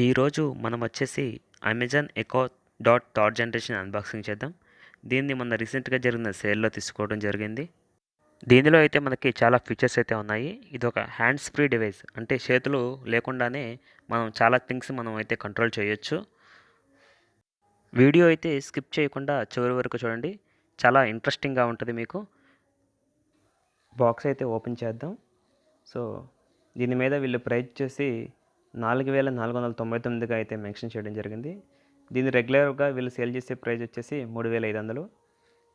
ఈరోజు మనం వచ్చేసి Amazon Echo Dot third generation unboxing చేద్దాం. దీన్ని మొన్న రీసెంట్గా జరిగిన సేల్లో తీసుకోవడం జరిగింది. దీనిలో అయితే మనకి చాలా ఫీచర్స్ అయితే ఉన్నాయి. ఇది ఒక హ్యాండ్స్ ఫ్రీ డివైస్, అంటే చేతులు లేకుండానే మనం చాలా థింగ్స్ మనం అయితే కంట్రోల్ చేయొచ్చు. వీడియో అయితే స్కిప్ చేయకుండా చివరి వరకు చూడండి, చాలా ఇంట్రెస్టింగ్గా ఉంటుంది మీకు. బాక్స్ అయితే ఓపెన్ చేద్దాం. సో దీని మీద వీళ్ళు ప్రైస్ వచ్చేసి 4499గా అయితే మెన్షన్ చేయడం జరిగింది. దీన్ని రెగ్యులర్గా వీళ్ళు సేల్ చేసే ప్రైస్ వచ్చేసి 3500.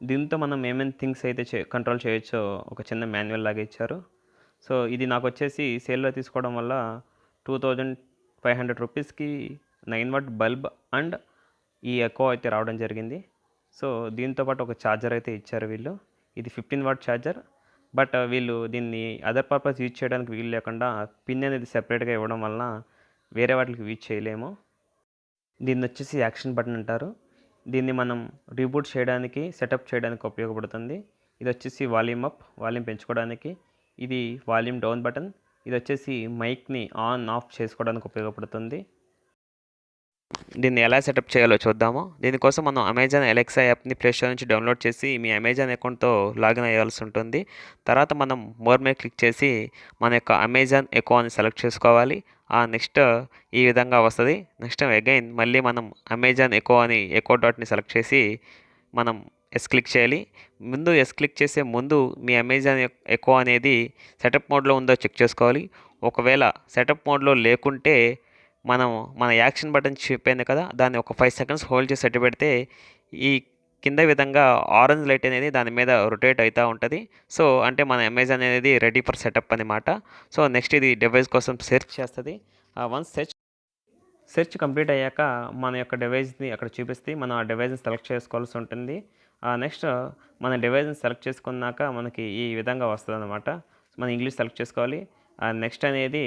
దీంతో మనం ఏమేమి థింగ్స్ అయితే కంట్రోల్ చేయొచ్చో ఒక చిన్న మాన్యువల్ లాగా ఇచ్చారు. సో ఇది నాకు వచ్చేసి సేల్లో తీసుకోవడం వల్ల 2500 రూపీస్కి 9 వాట్ బల్బ్ అండ్ ఈ ఎకో అయితే రావడం జరిగింది. సో దీంతోపాటు ఒక ఛార్జర్ అయితే ఇచ్చారు వీళ్ళు. ఇది 15 వాట్ ఛార్జర్. బట్ వీళ్ళు దీన్ని అదర్ పర్పస్ యూజ్ చేయడానికి వీలు లేకుండా పిన్ అనేది సెపరేట్గా ఇవ్వడం వలన వేరే వాటికి యూజ్ చేయలేము. దీన్ని వచ్చేసి యాక్షన్ బటన్ అంటారు. దీన్ని మనం రీబూట్ చేయడానికి, సెటప్ చేయడానికి ఉపయోగపడుతుంది. ఇది వచ్చేసి వాల్యూమ్ అప్, వాల్యూమ్ పెంచుకోవడానికి. ఇది వాల్యూమ్ డౌన్ బటన్. ఇది వచ్చేసి మైక్ని ఆన్ ఆఫ్ చేసుకోవడానికి ఉపయోగపడుతుంది. దీన్ని ఎలా సెటప్ చేయాలో చూద్దాము. దీనికోసం మనం అమెజాన్ అలెక్సా యాప్ని ప్లే స్టోర్ నుంచి డౌన్లోడ్ చేసి మీ అమెజాన్ అకౌంట్తో లాగిన్ అయ్యాల్సి ఉంటుంది. తర్వాత మనం మోర్ మీద క్లిక్ చేసి మన యొక్క అమెజాన్ ఎకో అని సెలెక్ట్ చేసుకోవాలి. నెక్స్ట్ ఈ విధంగా వస్తుంది. నెక్స్ట్ అగైన్ మళ్ళీ మనం అమెజాన్ ఎకో అని ఎకో డాట్ని సెలెక్ట్ చేసి మనం ఎస్ క్లిక్ చేయాలి. ముందు ఎస్ క్లిక్ చేసే ముందు మీ అమెజాన్ ఎకో అనేది సెటప్ మోడ్లో ఉందో చెక్ చేసుకోవాలి. ఒకవేళ సెటప్ మోడ్లో లేకుంటే మన యాక్షన్ బటన్ చెప్పాను కదా, దాన్ని ఒక 5 సెకండ్స్ హోల్డ్ చేసి సెట్ పెడితే ఈ కింద విధంగా ఆరెంజ్ లైట్ అనేది దాని మీద రొటేట్ అవుతూ ఉంటుంది. సో అంటే మన అమెజాన్ అనేది రెడీ ఫర్ సెటప్ అనమాట. సో నెక్స్ట్ ఇది డివైస్ కోసం సెర్చ్ చేస్తుంది. వన్స్ సెర్చ్ కంప్లీట్ అయ్యాక మన యొక్క డివైస్ని అక్కడ చూపిస్తే మనం ఆ డివైస్ని సెలెక్ట్ చేసుకోవాల్సి ఉంటుంది. నెక్స్ట్ మన డివైస్ని సెలెక్ట్ చేసుకున్నాక మనకి ఈ విధంగా వస్తుంది అనమాట. మనం ఇంగ్లీష్ సెలెక్ట్ చేసుకోవాలి. నెక్స్ట్ అనేది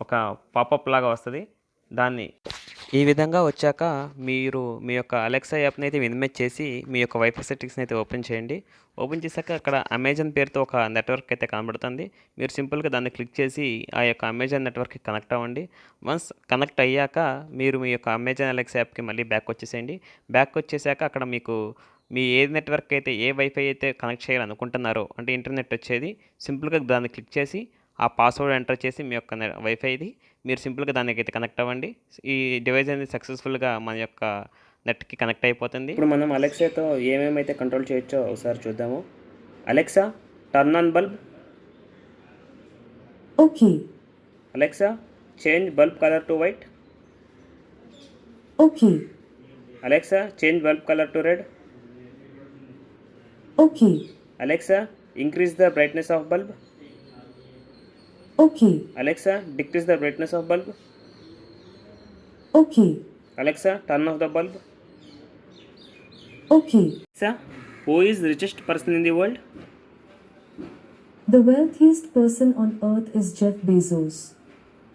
ఒక పాపప్ లాగా వస్తుంది. దాన్ని ఈ విధంగా వచ్చాక మీరు మీ యొక్క అలెక్సా యాప్ని అయితే మినిమైజ్ చేసి మీ యొక్క వైఫై సెట్టింగ్స్ని అయితే ఓపెన్ చేయండి. ఓపెన్ చేశాక అక్కడ అమెజాన్ పేరుతో ఒక నెట్వర్క్ అయితే కనబడుతుంది. మీరు సింపుల్గా దాన్ని క్లిక్ చేసి ఆ యొక్క అమెజాన్ నెట్వర్క్కి కనెక్ట్ అవ్వండి. వన్స్ కనెక్ట్ అయ్యాక మీరు మీ యొక్క అమెజాన్ అలెక్సా యాప్కి మళ్ళీ బ్యాక్ వచ్చేసేయండి. బ్యాక్ వచ్చేసాక అక్కడ మీకు మీ ఏ నెట్వర్క్ అయితే, ఏ వైఫై అయితే కనెక్ట్ చేయాలనుకుంటున్నారో, అంటే ఇంటర్నెట్ వచ్చేది, సింపుల్గా దాన్ని క్లిక్ చేసి ఆ పాస్వర్డ్ ఎంటర్ చేసి మీ యొక్క వైఫైది మీరు సింపుల్గా దానికి అయితే కనెక్ట్ అవ్వండి. ఈ డివైస్ అనేది సక్సెస్ఫుల్గా మన యొక్క నెట్కి కనెక్ట్ అయిపోతుంది. ఇప్పుడు మనం అలెక్సాతో ఏమేమైతే కంట్రోల్ చేయొచ్చో ఒకసారి చూద్దాము. Alexa, turn on bulb. Okay. Alexa, change bulb colour to white. Okay. Alexa, change bulb colour to red. Okay. Alexa, increase the brightness of bulb. Okay. Alexa, decrease the brightness of bulb. Okay. Alexa, turn off the bulb. Okay. Alexa, who is the richest person in the world? The wealthiest person on earth is Jeff Bezos.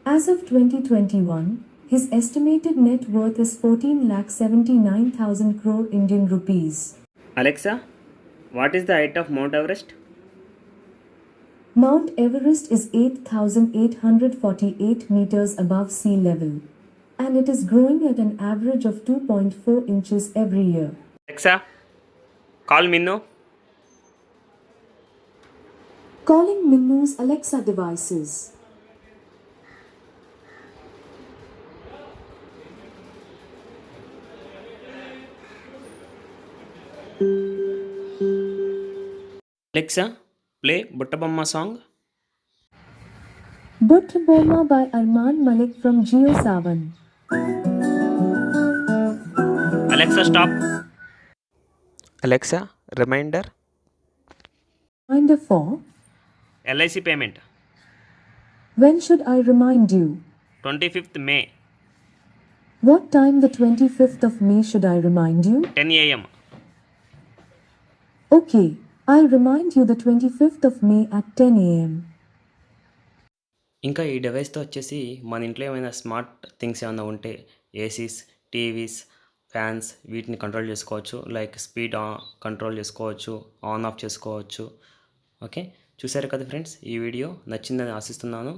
As of 2021, his estimated net worth is 14,79,000 crore Indian rupees. Alexa, what is the height of Mount Everest? Mount Everest is 8,848 meters above sea level, and it is growing at an average of 2.4 inches every year. Alexa, call Minnu. Calling Minnu's Alexa devices. Alexa, play Buttabamma song. Buttabomma by Arman Malik from Jio Savan. Alexa, stop. Alexa, reminder. Reminder for? LIC payment. When should I remind you? 25th May. What time the 25th of May should I remind you? 10 a.m. Okay, I'll remind you the 25th of May at 10 a.m. ఇంకా ఈ డివైస్తో వచ్చేసి మన ఇంట్లో ఏమైనా smart things ఏమైనా ఉంటే ACs, TVs, fans వీటిని control చేసుకోవచ్చు. లైక్ స్పీడ్ కంట్రోల్ చేసుకోవచ్చు, ఆన్ ఆఫ్ చేసుకోవచ్చు. ఓకే, చూసారు కదా ఫ్రెండ్స్, ఈ వీడియో నచ్చిందని ఆశిస్తున్నాను.